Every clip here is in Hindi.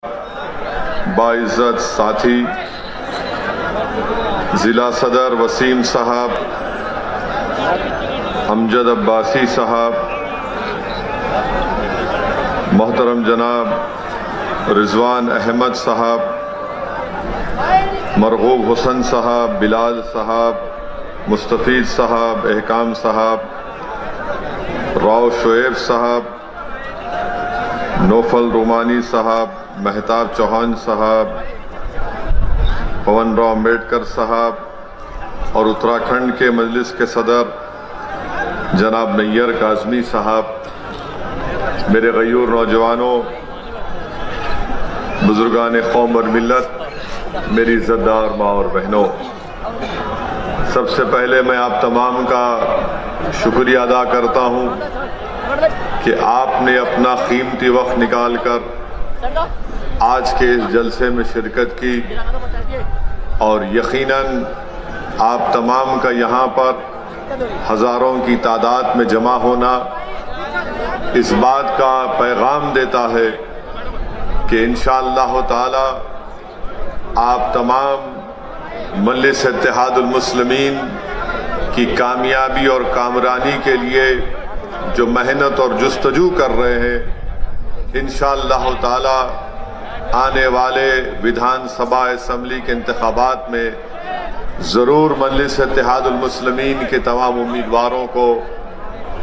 बाइज्जत साथी ज़िला सदर वसीम साहब, अमजद अब्बासी साहब, मोहतरम जनाब रिजवान अहमद साहब, मरगूब हुसन साहब, बिलाल साहब, मुस्तफ़ीद साहब, एहकाम साहब, राव शोएब साहब, नौफल रोमानी साहब, महताब चौहान साहब, पवन राव अम्बेडकर साहब और उत्तराखंड के मजलिस के सदर जनाब नैयर काज़मी साहब, मेरे गयूर नौजवानों, बुजुर्गान कौम और मिल्लत, मेरी इज़्ज़तदार माँ और बहनों, सबसे पहले मैं आप तमाम का शुक्रिया अदा करता हूँ कि आपने अपना कीमती वक्त निकाल कर आज के इस जलसे में शिरकत की और यकीनन आप तमाम का यहाँ पर हज़ारों की तादाद में जमा होना इस बात का पैगाम देता है कि इंशाअल्लाह ताला आप तमाम मजलिस इत्तेहादुल मुस्लिमीन की कामयाबी और कामरानी के लिए जो मेहनत और जुस्तजू कर रहे हैं, इंशाअल्लाह ताला आने वाले विधानसभा असम्बली के इंतखाबात में ज़रूर मजलिस इत्तेहादुल मुस्लिमीन के तमाम उम्मीदवारों को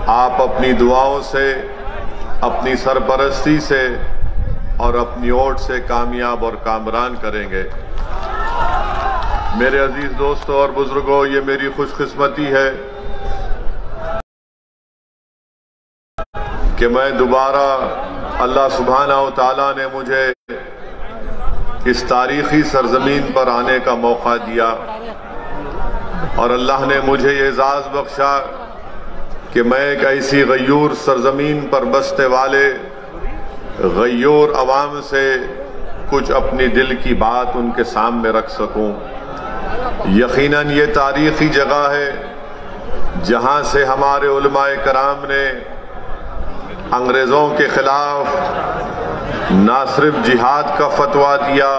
आप अपनी दुआओं से, अपनी सरपरस्ती से और अपनी वोट से कामयाब और कामरान करेंगे। मेरे अजीज दोस्तों और बुजुर्गों, ये मेरी खुशकिस्मती है कि मैं दोबारा अल्लाह सुब्हाना व तआला ने मुझे इस तारीखी सरजमीन पर आने का मौका दिया और अल्लाह ने मुझे ये एजाज़ बख्शा कि मैं एक ऐसी गयूर सरजमीन पर बसने वाले गयूर अवाम से कुछ अपनी दिल की बात उनके सामने रख सकूं। यकीनन ये तारीखी जगह है जहां से हमारे उलमाए कराम ने अंग्रेज़ों के खिलाफ ना सिर्फ जिहाद का फतवा दिया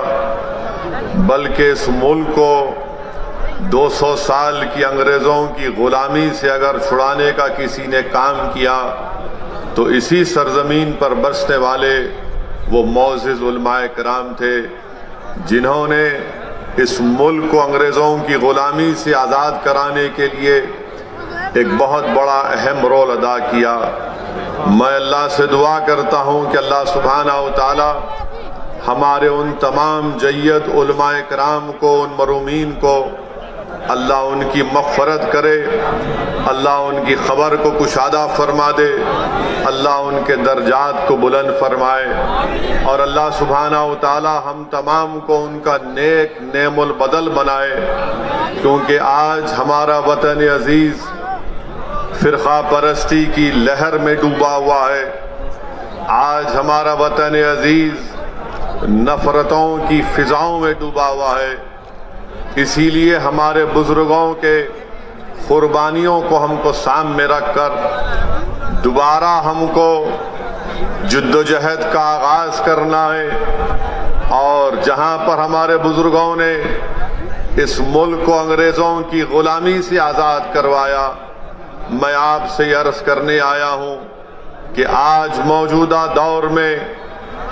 बल्कि इस मुल्क को 200 साल की अंग्रेज़ों की गुलामी से अगर छुड़ाने का किसी ने काम किया तो इसी सरजमीन पर बसने वाले वो मोअज़्ज़िज़ उलमाए कराम थे जिन्होंने इस मुल्क को अंग्रेज़ों की गुलामी से आज़ाद कराने के लिए एक बहुत बड़ा अहम रोल अदा किया। मैं अल्लाह से दुआ करता हूँ कि अल्लाह सुब्हाना व तआला हमारे उन तमाम जय्यद उलमाए कराम को, उन मरूमीन को अल्लाह उनकी मग़फ़रत करे, अल्लाह उनकी ख़बर को कुशादा फरमा दे, अल्लाह उनके दर्जात को बुलंद फरमाए और अल्लाह सुब्हाना व तआला हम तमाम को उनका नेक नेमुल बदल बनाए, क्योंकि आज हमारा वतन अजीज़ फ़िरक़ा परस्ती की लहर में डूबा हुआ है। आज हमारा वतन अजीज़ नफ़रतों की फ़िज़ाओं में डूबा हुआ है। इसीलिए हमारे बुज़ुर्गों के क़ुरबानियों को हमको सामने रख कर दोबारा हमको जद्दोजहद का आगाज़ करना है और जहाँ पर हमारे बुज़ुर्गों ने इस मुल्क को अंग्रेज़ों की ग़ुलामी से आज़ाद करवाया, मैं आपसे अर्ज़ करने आया हूँ कि आज मौजूदा दौर में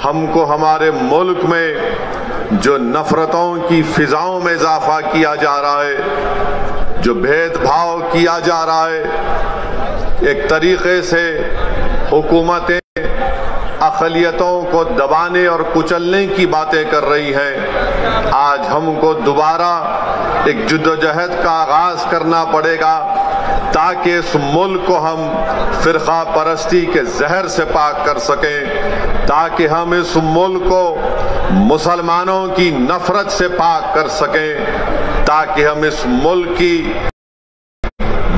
हमको हमारे मुल्क में जो नफ़रतों की फ़िज़ाओं में इजाफ़ा किया जा रहा है, जो भेदभाव किया जा रहा है, एक तरीक़े से हुकूमतें अक़लियतों को दबाने और कुचलने की बातें कर रही हैं। आज हमको दोबारा एक जद्दोजहद का आगाज़ करना पड़ेगा ताकि इस मुल्क को हम फ़िरक़ा परस्ती के जहर से पाक कर सकें, ताकि हम इस मुल्क को मुसलमानों की नफ़रत से पाक कर सकें, ताकि हम इस मुल्क की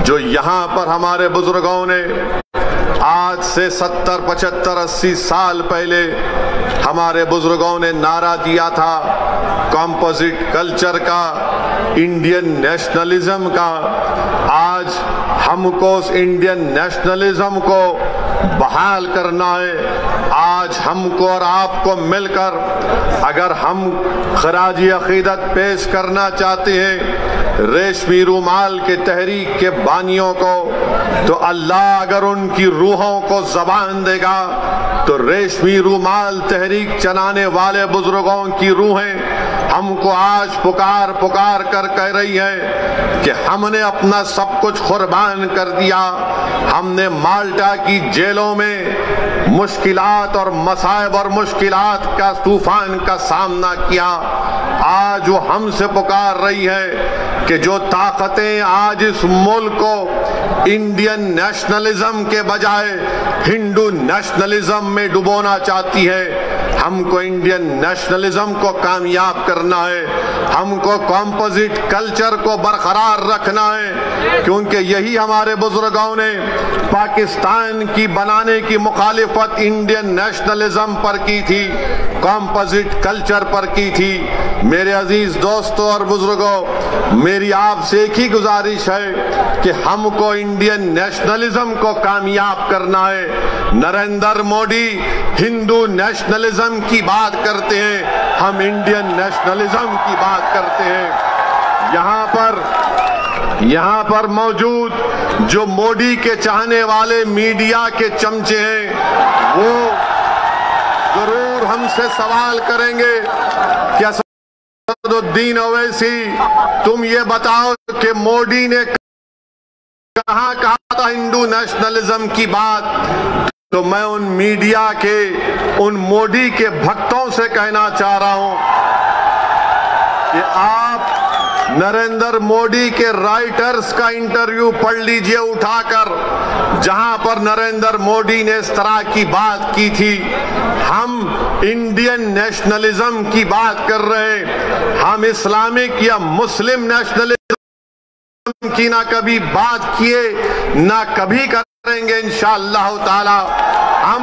जो यहाँ पर हमारे बुजुर्गों ने आज से 70, 75, 80 साल पहले हमारे बुजुर्गों ने नारा दिया था कंपोजिट कल्चर का, इंडियन नेशनलिज्म का, आज हमको उस इंडियन नेशनलिज्म को बहाल करना है। आज हमको और आपको मिलकर अगर हम खराजी अकीदत पेश करना चाहते हैं रेशमी रूमाल के तहरीक के बानियों को, तो अल्लाह अगर उनकी रूहों को जबान देगा तो रेशमी रूमाल तहरीक चलाने वाले बुजुर्गों की रूहें हमको आज पुकार पुकार कर कह रही है कि हमने अपना सब कुछ कुर्बान कर दिया। हमने माल्टा की जेलों में मुश्किलात और मसाइब और मुश्किलात का तूफान का सामना किया। आज वो हमसे पुकार रही है कि जो ताकतें आज इस मुल्क को इंडियन नेशनलिज्म के बजाय हिंदू नेशनलिज्म में डुबोना चाहती है, हमको इंडियन नेशनलिज्म को कामयाब करना है, हमको कॉम्पोजिट कल्चर को बरकरार रखना है, क्योंकि यही हमारे बुजुर्गों ने पाकिस्तान की बनाने की मुखालिफत इंडियन नेशनलिज्म पर की थी, कॉम्पोजिट कल्चर पर की थी। मेरे अजीज दोस्तों और बुजुर्गों, मेरी आपसे एक ही गुजारिश है कि हमको इंडियन नेशनलिज्म को कामयाब करना है। नरेंद्र मोदी हिंदू नेशनलिज्म की बात करते हैं, हम इंडियन नेशनलिज्म की बात करते हैं। यहाँ पर मौजूद जो मोदी के चाहने वाले मीडिया के चमचे हैं वो जरूर हमसे सवाल करेंगे कि असदुद्दीन ओवैसी तुम ये बताओ कि मोदी ने कहाँ कहा था हिंदू नेशनलिज्म की बात। तो मैं उन मीडिया के उन मोदी के भक्तों से कहना चाह रहा हूं कि आप नरेंद्र मोदी के राइटर्स का इंटरव्यू पढ़ लीजिए उठाकर, जहां पर नरेंद्र मोदी ने इस तरह की बात की थी। हम इंडियन नेशनलिज्म की बात कर रहे हैं, हम इस्लामिक या मुस्लिम नेशनलिज्म की ना कभी बात किए ना कभी करेंगे इंशाअल्लाह ताला। हम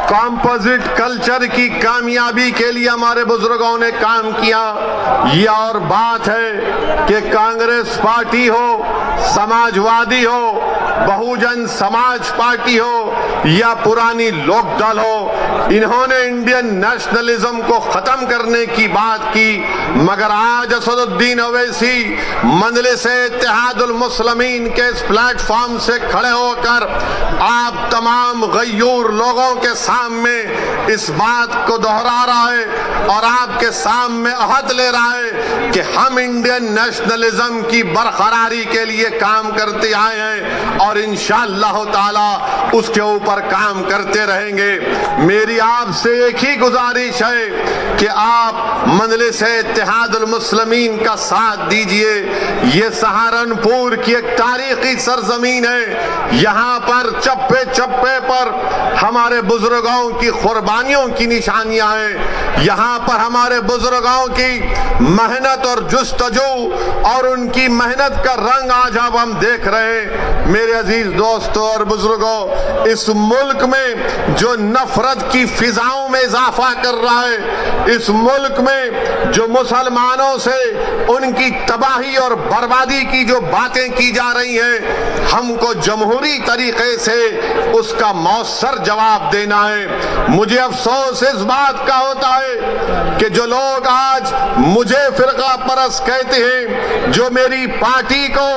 कॉम्पोजिट कल्चर की कामयाबी के लिए हमारे बुजुर्गों ने काम किया। ये और बात है कि कांग्रेस पार्टी हो, समाजवादी हो, बहुजन समाज पार्टी हो या पुरानी लोकदल हो, इन्होंने इंडियन नेशनलिज्म को खत्म करने की बात की, मगर आज असदुद्दीन ओवैसी मजलिस-ए-इत्तेहादुल मुस्लिमीन के इस प्लेटफॉर्म से खड़े होकर आप तमाम गयूर लोगों के सामने इस बात को दोहरा रहा है और आपके सामने अहद ले रहा है कि हम इंडियन नेशनलिज्म की बरकरारी के लिए काम करते आए हैं और इंशाअल्लाह ताला उसके ऊपर काम करते रहेंगे। मेरी आपसे एक ही गुजारिश है कि आप मजलिस-ए-इत्तेहादुल मुस्लिमीन का साथ दीजिए। ये सहारनपुर की एक तारीखी सरजमीन है, यहाँ पर चप्पे चप्पे पर हमारे बुजुर्गों की कुर्बानियों की निशानियां हैं। यहाँ पर हमारे बुजुर्गों की मेहनत और जुस्तजू और उनकी मेहनत का रंग आज अब हम देख रहे हैं। मेरे अजीज दोस्तों और बुजुर्गों, इस मुल्क में जो नफरत की फिजाओं में इजाफा कर रहा है, इस मुल्क में जो मुसलमानों से उनकी तबाही और बर्बादी की जो बातें की जा रही हैं, हमको जमहूरी तरीके से उसका मौसर जवाब देना है। मुझे अफसोस इस बात का होता है कि जो लोग आज मुझे फिरका परस्त कहते हैं, जो मेरी पार्टी को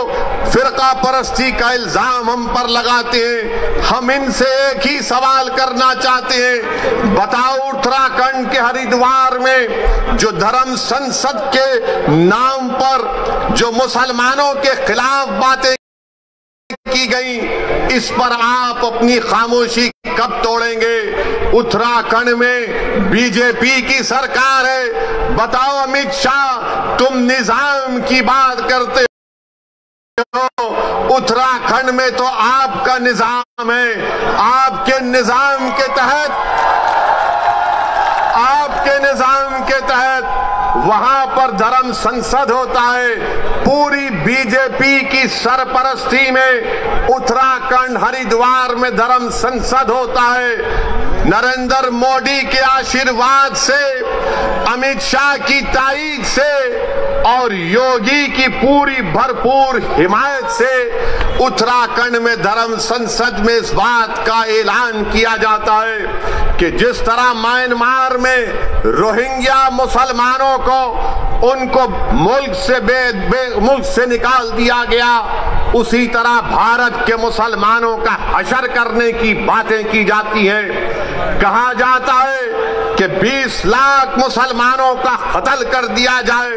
फिरका परस्ती का इल्जाम हम पर लगाते हैं, हम इनसे एक ही सवाल करना चाहते हैं। बताओ, उत्तराखंड के हरिद्वार में जो धर्म संसद के नाम पर जो मुसलमानों के खिलाफ बातें की गई, इस पर आप अपनी खामोशी कब तोड़ेंगे? उत्तराखंड में बीजेपी की सरकार है। बताओ अमित शाह, तुम निजाम की बात करते हो, उत्तराखंड में तो आपका निजाम है। आपके निजाम के तहत वहां पर धर्म संसद होता है। पूरी बीजेपी की सरपरस्ती में उत्तराखंड हरिद्वार में धर्म संसद होता है। नरेंद्र मोदी के आशीर्वाद से, अमित शाह की ताईद से और योगी की पूरी भरपूर हिमायत से उत्तराखंड में धर्म संसद में इस बात का ऐलान किया जाता है कि जिस तरह म्यांमार में रोहिंग्या मुसलमानों को उनको मुल्क से निकाल दिया गया, उसी तरह भारत के मुसलमानों का हशर करने की बातें की जाती हैं। कहा जाता है कि 20 लाख मुसलमानों का कत्ल कर दिया जाए,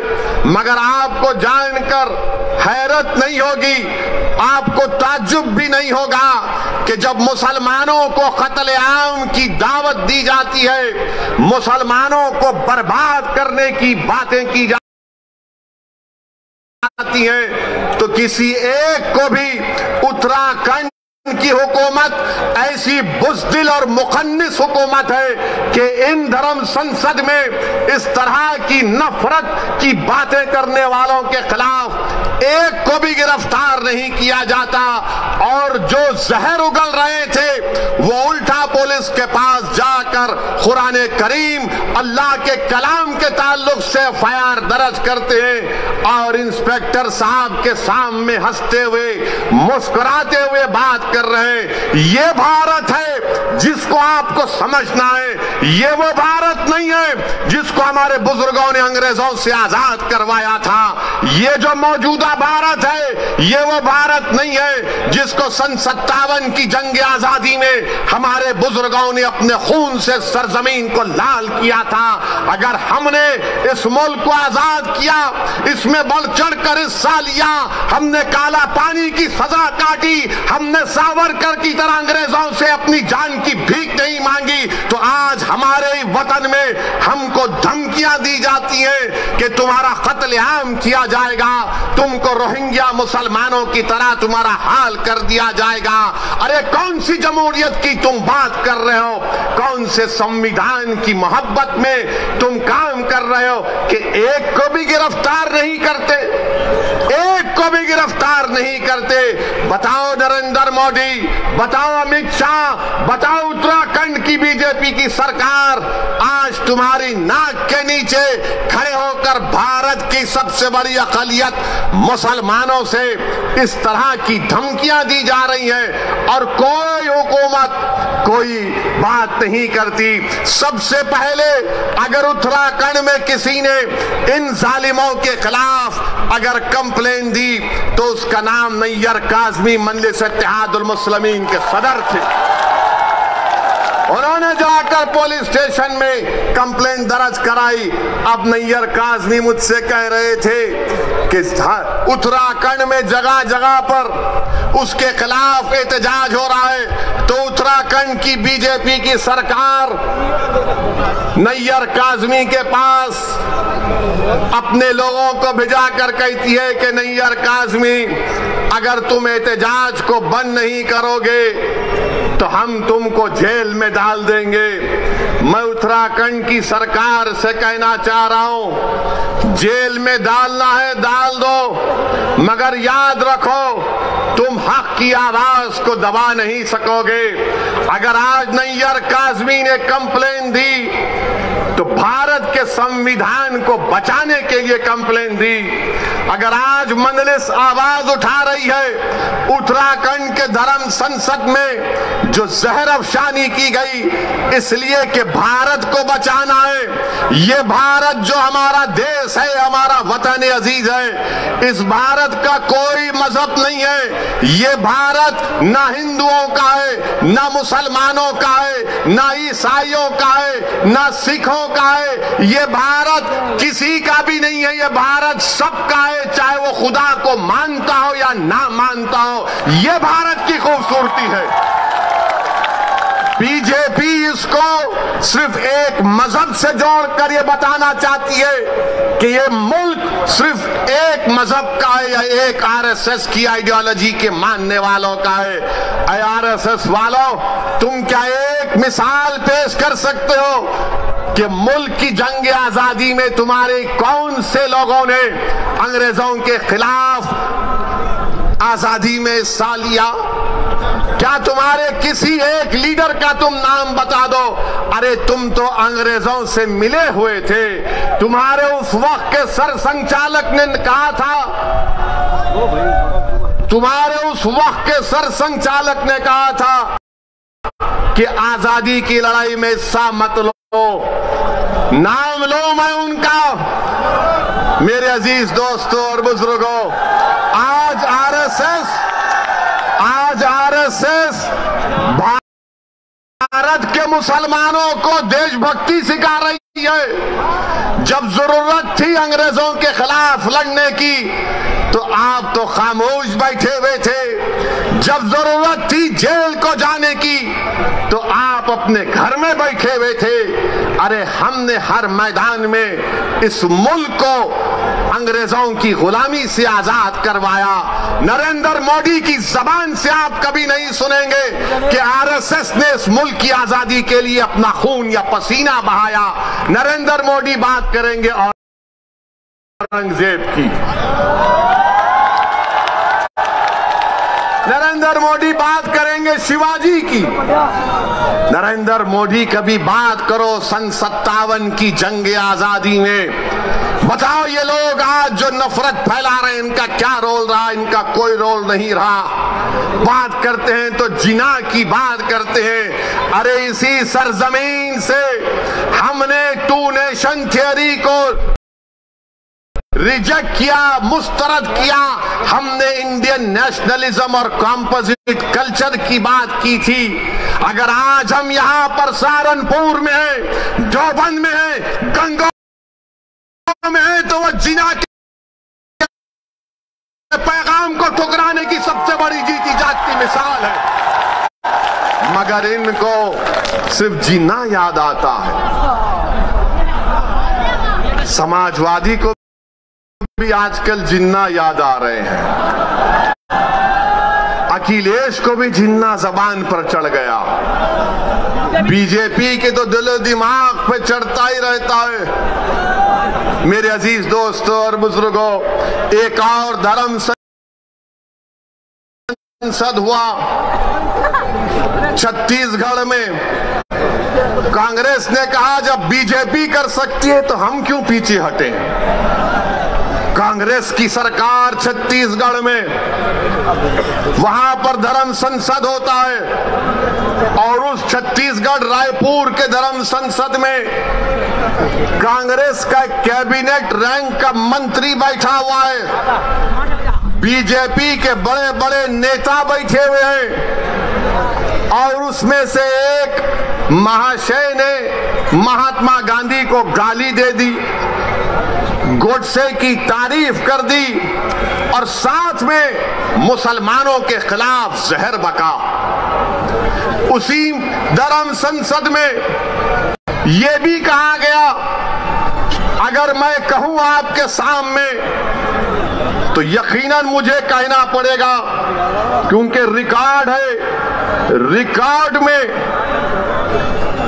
मगर आपको जानकर हैरत नहीं होगी, आपको ताज्जुब भी नहीं होगा कि जब मुसलमानों को कत्ल आम की दावत दी जाती है, मुसलमानों को बर्बाद करने की बातें की जाती हैं, तो किसी एक को भी उत्तराखंड की हुकूमत ऐसी बुज़दिल और मुखन्निस हुकूमत है कि इन धर्म संसद में इस तरह की नफरत की बातें करने वालों के खिलाफ एक को भी गिरफ्तार नहीं किया जाता। और जो जहर उगल रहे थे वो उल्टा पुलिस के पास जाकर कुरान करीम अल्लाह के कलाम के ताल्लुक से एफआईआर दर्ज करते हैं और इंस्पेक्टर साहब के सामने हंसते हुए मुस्कुराते हुए बात कर रहे हैं। ये भारत है जिसको आपको समझना है। ये वो भारत नहीं है जिसको हमारे बुजुर्गों ने अंग्रेजों से आजाद करवाया था। ये जो मौजूदा भारत है ये वो भारत नहीं है जिसको सन 57 की जंग आजादी में हमारे बुजुर्गों ने अपने खून से सरजमीन को लाल किया था। अगर हमने इस मुल्क को आजाद किया, इसमें बढ़ चढ़कर हिस्सा लिया, हमने काला पानी की सजा काटी, हमने सावरकर की तरह अंग्रेजों से अपनी जान की भीख नहीं मांगी, तो आज हमारे वतन में हमको धमकियां दी जाती हैं कि तुम्हारा कत्लेआम किया जाएगा, तुमको रोहिंग्या मुसलमानों की तरह तुम्हारा हाल कर दिया जाएगा। अरे कौन सी जमहूरियत की तुम बात कर रहे हो? कौन से संविधान की मोहब्बत में तुम काम कर रहे हो कि एक को भी गिरफ्तार नहीं करते? एक को भी गिरफ्तार नहीं करते। बताओ नरेंद्र मोदी, बताओ अमित शाह, बताओ उत्तराखंड की बीजेपी की सरकार आज तुम्हारी नाक के नीचे खड़े होकर भारत की सबसे बड़ी अक़लियत मुसलमानों से इस तरह की धमकियां दी जा रही हैं और कोई हुकूमत कोई बात नहीं करती। सबसे पहले अगर उत्तराखंड में किसी ने इन जालिमों के खिलाफ अगर कंप्लेन दी तो उसका नाम नैयर काज़मी मजलिस इत्तेहादुल मुस्लिमीन के सदर थे। उन्होंने जाकर पुलिस स्टेशन में कंप्लेंट दर्ज कराई। अब नैयर काज़मी मुझसे कह रहे थे कि उत्तराखंड में जगह जगह पर उसके खिलाफ एहतजाज हो रहा है, तो उत्तराखंड की बीजेपी की सरकार नैयर काज़मी के पास अपने लोगों को भिजा कर कहती है कि नैयर काज़मी, अगर तुम एहतजाज को बंद नहीं करोगे तो हम तुमको जेल में डाल देंगे। मैं उत्तराखंड की सरकार से कहना चाह रहा हूं, जेल में डालना है डाल दो, मगर याद रखो तुम हक की आवाज को दबा नहीं सकोगे। अगर आज नैयर काज़मी ने कंप्लेन दी तो भारत के संविधान को बचाने के लिए कंप्लेन दी। अगर आज मजलिस आवाज उठा रही है उत्तराखंड के धर्म संसद में जो जहर अफशानी की गई इसलिए कि भारत को बचाना है, ये भारत जो हमारा देश है, हमारा वतन अजीज है, इस भारत का कोई मजहब नहीं है। ये भारत ना हिंदुओं का है, ना मुसलमानों का है, ना ईसाइयों का है, ना सिखों का है। ये भारत किसी का भी नहीं है, ये भारत सबका है, चाहे वो खुदा को मानता हो या ना मानता हो। ये भारत की खूबसूरती है। बीजेपी इसको सिर्फ एक मजहब से जोड़कर ये बताना चाहती है कि ये मुल्क सिर्फ एक मजहब का है या एक आरएसएस की आइडियोलॉजी के मानने वालों का है। आरएसएस वालों, तुम क्या एक मिसाल पेश कर सकते हो कि मुल्क की जंग आजादी में तुम्हारे कौन से लोगों ने अंग्रेजों के खिलाफ आजादी में हिस्सा लिया? क्या तुम्हारे किसी एक लीडर का तुम नाम बता दो। अरे तुम तो अंग्रेजों से मिले हुए थे। तुम्हारे उस वक्त के सर संचालक ने कहा था, तुम्हारे उस वक्त के सर संचालक ने कहा था कि आजादी की लड़ाई में हिस्सा मत लो। नाम लो मैं उनका। मेरे अजीज दोस्तों और बुजुर्गों, आज आरएसएस भारत के मुसलमानों को देशभक्ति सिखा रही है। जब जरूरत थी अंग्रेजों के खिलाफ लड़ने की तो आप तो खामोश बैठे हुए थे। जब जरूरत थी जेल को जाने की तो आप अपने घर में बैठे हुए थे। अरे हमने हर मैदान में इस मुल्क को अंग्रेजों की गुलामी से आजाद करवाया। नरेंद्र मोदी की जबान से आप कभी नहीं सुनेंगे कि आरएसएस ने इस मुल्क की आजादी के लिए अपना खून या पसीना बहाया। नरेंद्र मोदी बात करेंगे औरंगजेब की, नरेंद्र मोदी बात करेंगे शिवाजी की। नरेंद्र मोदी कभी बात करो सन 57 की जंग आजादी में। बताओ ये लोग आज जो नफरत फैला रहे हैं इनका क्या रोल रहा? इनका कोई रोल नहीं रहा। बात करते हैं तो जिना की बात करते हैं। अरे इसी सरजमीन से हमने टू नेशन थियरी को रिजेक्ट किया, मुस्तरद किया। हमने इंडियन नेशनलिज्म और कॉम्पोजिट कल्चर की बात की थी। अगर आज हम यहां पर सहारनपुर में है, देवबंद में है, गंगा में है तो वह जिना के पैगाम को ठुकराने की सबसे बड़ी जीती जागती मिसाल है। मगर इनको सिर्फ जिना याद आता है। समाजवादी को भी आजकल जिन्ना याद आ रहे हैं। अखिलेश को भी जिन्ना जबान पर चढ़ गया। बीजेपी के तो दिल दिमाग पे चढ़ता ही रहता है। मेरे अजीज दोस्तों और बुजुर्गों, एक और धर्म संसद हुआ छत्तीसगढ़ में। कांग्रेस ने कहा जब बीजेपी कर सकती है तो हम क्यों पीछे हटे। कांग्रेस की सरकार छत्तीसगढ़ में, वहां पर धर्म संसद होता है और उस छत्तीसगढ़ रायपुर के धर्म संसद में कांग्रेस का कैबिनेट रैंक का मंत्री बैठा हुआ है। बीजेपी के बड़े बड़े नेता बैठे हुए हैं और उसमें से एक महाशय ने महात्मा गांधी को गाली दे दी, गोडसे की तारीफ कर दी और साथ में मुसलमानों के खिलाफ जहर बका। उसी धर्म संसद में यह भी कहा गया, अगर मैं कहूं आपके सामने तो यकीनन मुझे कहना पड़ेगा क्योंकि रिकॉर्ड है। रिकॉर्ड में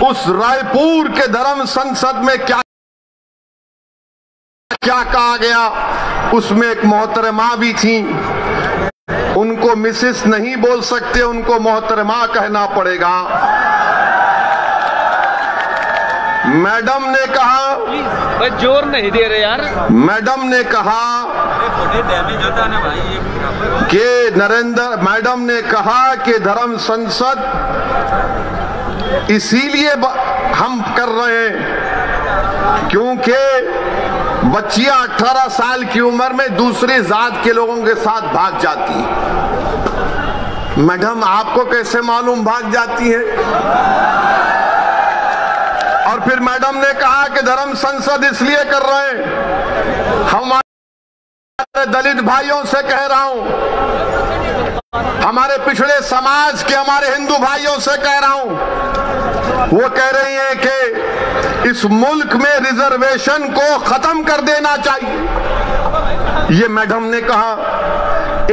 उस रायपुर के धर्म संसद में क्या कहा गया, उसमें एक मोहतरमा भी थी। उनको मिसेस नहीं बोल सकते, उनको मोहतरमा कहना पड़ेगा। मैडम ने कहा, जोर नहीं दे रहे यार। मैडम ने कहा कि मैडम ने कहा कि धर्म संसद इसीलिए हम कर रहे हैं क्योंकि बच्चियां 18 साल की उम्र में दूसरी जात के लोगों के साथ भाग जाती है। मैडम आपको कैसे मालूम भाग जाती है? और फिर मैडम ने कहा कि धर्म संसद इसलिए कर रहे हैं, हमारे दलित भाइयों से कह रहा हूं, हमारे पिछड़े समाज के हमारे हिंदू भाइयों से कह रहा हूं। वो कह रही हैं कि इस मुल्क में रिजर्वेशन को खत्म कर देना चाहिए। ये मैडम ने कहा।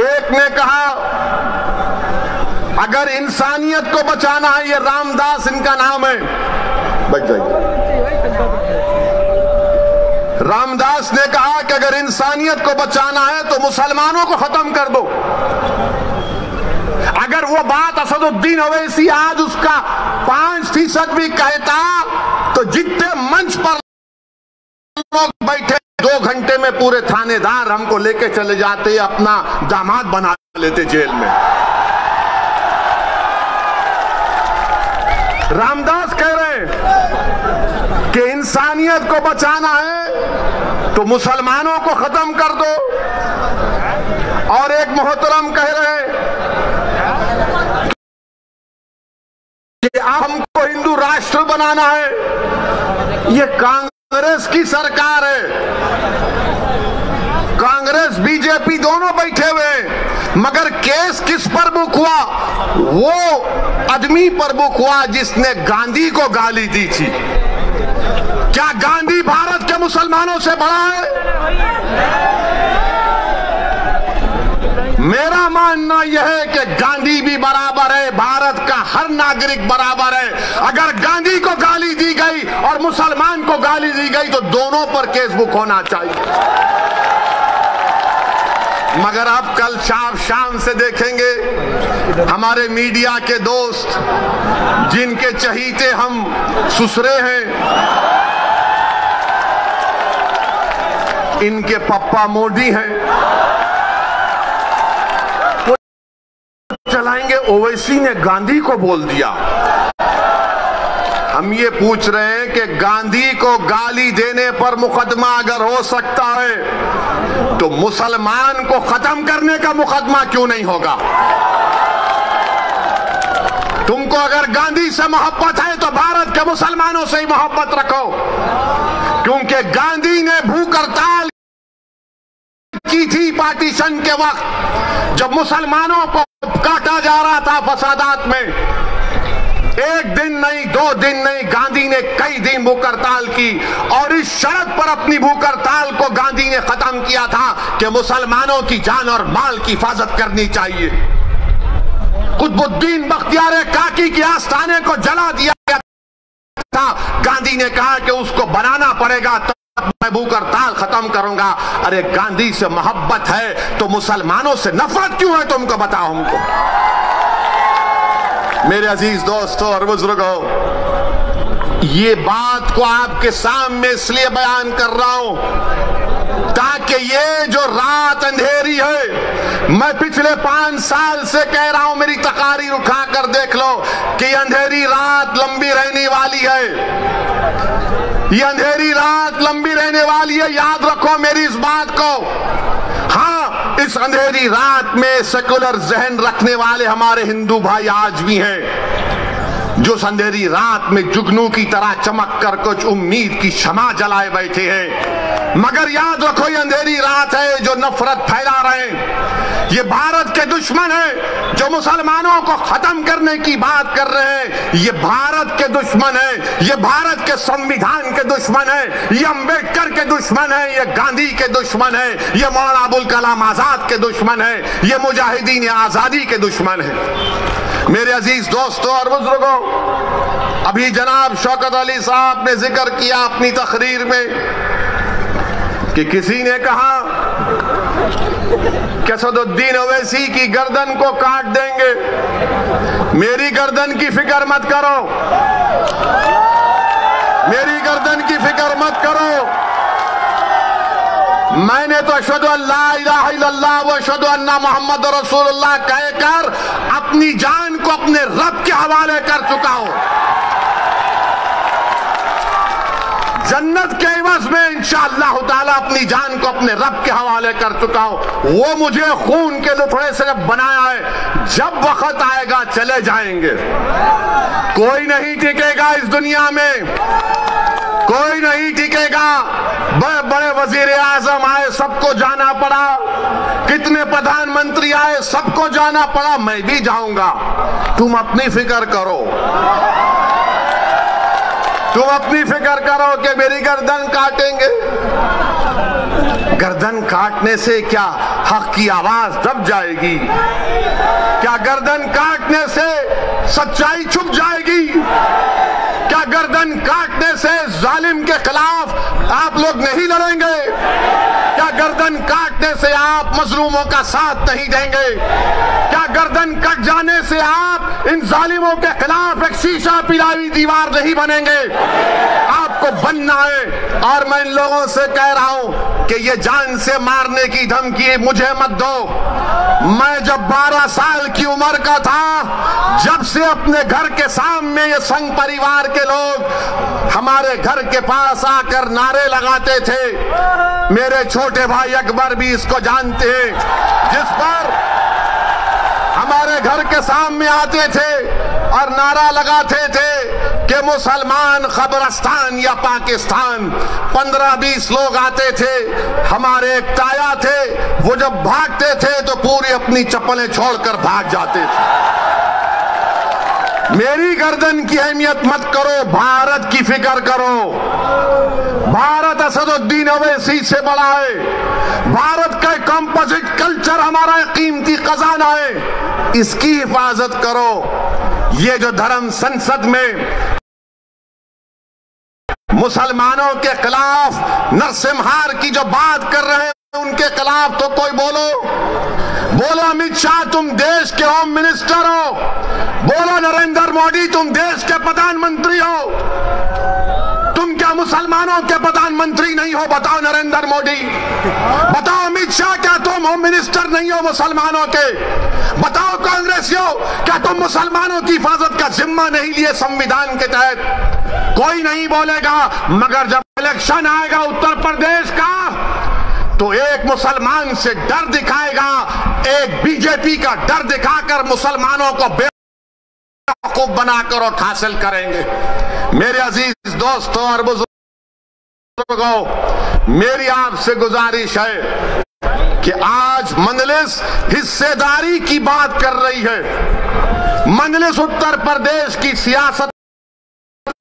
एक ने कहा अगर इंसानियत को बचाना है, ये रामदास इनका नाम है, बच जाइए। रामदास ने कहा कि अगर इंसानियत को बचाना है तो मुसलमानों को खत्म कर दो। अगर वो बात असदुद्दीन ओवैसी आज उसका 5% भी कहता तो जितने मंच पर लोग बैठे 2 घंटे में पूरे थानेदार हमको लेके चले जाते, अपना दामाद बना लेते जेल में। रामदास कह रहे हैं कि इंसानियत को बचाना है तो मुसलमानों को खत्म कर दो। और एक मोहतरम कह रहे हैं कि हमको हिंदू राष्ट्र बनाना है। ये कांग्रेस की सरकार है, कांग्रेस बीजेपी दोनों बैठे हुए, मगर केस किस पर बुक हुआ? वो आदमी पर बुक हुआ जिसने गांधी को गाली दी थी। क्या गांधी भारत के मुसलमानों से बड़ा है? मेरा मानना यह है कि गांधी भी बराबर है, भारत का हर नागरिक बराबर है। अगर गांधी को गाली दी गई और मुसलमान को गाली दी गई तो दोनों पर केस बुक होना चाहिए। मगर अब कल शाम से देखेंगे हमारे मीडिया के दोस्त जिनके चहीते हम सुसरे हैं, इनके पप्पा मोदी हैं, वो चलाएंगे ओवैसी ने गांधी को बोल दिया। हम ये पूछ रहे हैं कि गांधी को गाली देने पर मुकदमा अगर हो सकता है तो मुसलमान को खत्म करने का मुकदमा क्यों नहीं होगा? तुमको अगर गांधी से मोहब्बत है तो भारत के मुसलमानों से ही मोहब्बत रखो, क्योंकि गांधी ने भूख हड़ताल की थी पार्टीशन के वक्त, जब मुसलमानों को काटा जा रहा था फसादात में। 1 दिन नहीं, 2 दिन नहीं, गांधी ने कई दिन भूख हड़ताल की और इस शर्त पर अपनी भूख हड़ताल को गांधी ने खत्म किया था कि मुसलमानों की जान और माल की हिफाजत करनी चाहिए। कुतुबुद्दीन बख्तियार काकी के आस्थाने को जला दिया गया था, गांधी ने कहा कि उसको बनाना पड़ेगा तब मैं भूख हड़ताल खत्म करूंगा। अरे गांधी से मोहब्बत है तो मुसलमानों से नफरत क्यों है? तुमको बताओ हमको। मेरे अजीज दोस्तों और बुजुर्गों, ये बात को आपके सामने इसलिए बयान कर रहा हूं ताकि ये जो रात अंधेरी है, मैं पिछले 5 साल से कह रहा हूं, मेरी तकारीर उठा कर देख लो कि अंधेरी रात लंबी रहने वाली है। ये अंधेरी रात लंबी रहने वाली है, याद रखो मेरी इस बात को। हाँ, इस अंधेरी रात में सेकुलर जहन रखने वाले हमारे हिंदू भाई आज भी हैं, जो अंधेरी रात में जुगनू की तरह चमक कर कुछ उम्मीद की शमा जलाए बैठे हैं। मगर याद रखो ये अंधेरी रात है जो नफरत फैला रहे हैं, ये भारत के दुश्मन है जो मुसलमानों को खत्म करने की बात कर रहे हैं। ये भारत के दुश्मन है, ये भारत के संविधान के दुश्मन है, ये अंबेडकर के दुश्मन है, ये गांधी के दुश्मन है, ये मौलाना अबुल कलाम आजाद के दुश्मन है, ये मुजाहिदीन आजादी के दुश्मन है। मेरे अजीज दोस्तों और बुजुर्गों, अभी जनाब शौकत अली साहब ने जिक्र किया अपनी तकरीर में कि किसी ने कहा कि असदुद्दीन ओवैसी की गर्दन को काट देंगे। मेरी गर्दन की फिक्र मत करो, मेरी गर्दन की फिक्र मत करो। मैंने तो अशहदु अल्ला इलाहा इल्लल्लाह व अशहदु अन्ना मुहम्मद रसूलुल्लाह कहकर अपनी जान को अपने रब के हवाले कर चुका हूं। जन्नत के एवज में इंशाअल्लाह ताला अपनी जान को अपने रब के हवाले कर चुका हूं। वो मुझे खून के लुथड़े से बनाया है, जब वक्त आएगा चले जाएंगे। कोई नहीं टिकेगा इस दुनिया में, कोई नहीं टिकेगा। बड़े बड़े वजीर आजम आए, सबको जाना पड़ा, कितने प्रधानमंत्री आए, सबको जाना पड़ा, मैं भी जाऊंगा। तुम अपनी फिक्र करो, तुम अपनी फिक्र करो कि मेरी गर्दन काटेंगे। गर्दन काटने से क्या हक की आवाज दब जाएगी? क्या गर्दन काटने से सच्चाई छुप जाएगी? क्या गर्दन गर्दन काटने से जालिम के खिलाफ आप लोग नहीं लड़ेंगे? क्या गर्दन काटने से आप मजलूमों का साथ नहीं देंगे? क्या गर्दन कट जाने से आप इन जालिमों के खिलाफ एक शीशा पिलाई दीवार नहीं बनेंगे? आपको बनना है। और मैं इन लोगों से कह रहा हूं कि ये जान से मारने की धमकी मुझे मत दो। मैं जब 12 साल की उम्र का था, जब से अपने घर के सामने ये संघ परिवार के लोग हमारे घर के पास आकर नारे लगाते थे, मेरे छोटे भाई अकबर भी इसको जानते हैं, जिस पर हमारे घर के सामने आते थे और नारा लगाते थे कि मुसलमान खबरस्तान या पाकिस्तान। 15-20 लोग आते थे, हमारे एक ताया थे, वो जब भागते थे तो पूरी अपनी चप्पलें छोड़कर भाग जाते थे। मेरी गर्दन की अहमियत मत करो, भारत की फिक्र करो। भारत असदुद्दीन अवैसी से बड़ा है। भारत का कंपोजिट कल्चर हमारा कीमती खजाना है, इसकी हिफाजत करो। ये जो धर्म संसद में मुसलमानों के खिलाफ नरसिम्हार की जो बात कर रहे हैं, उनके खिलाफ तो कोई बोलो अमित शाह तुम देश के होम मिनिस्टर हो, बोलो नरेंद्र मोदी तुम देश के प्रधानमंत्री हो। तुम क्या मुसलमानों के प्रधानमंत्री नहीं हो? बताओ नरेंद्र मोदी, बताओ अमित शाह, क्या तुम होम मिनिस्टर नहीं हो मुसलमानों के? बताओ कांग्रेसियों, क्या तुम मुसलमानों की हिफाजत का जिम्मा नहीं लिए संविधान के तहत? कोई नहीं बोलेगा, मगर जब इलेक्शन आएगा उत्तर प्रदेश का, तो एक मुसलमान से डर दिखाएगा, एक बीजेपी का डर दिखाकर मुसलमानों को बेवकूफ बनाकर और हासिल करेंगे। मेरे अजीज दोस्तों और बुजुर्गों, मेरी आपसे गुजारिश है कि आज मजलिस हिस्सेदारी की बात कर रही है। मजलिस उत्तर प्रदेश की सियासत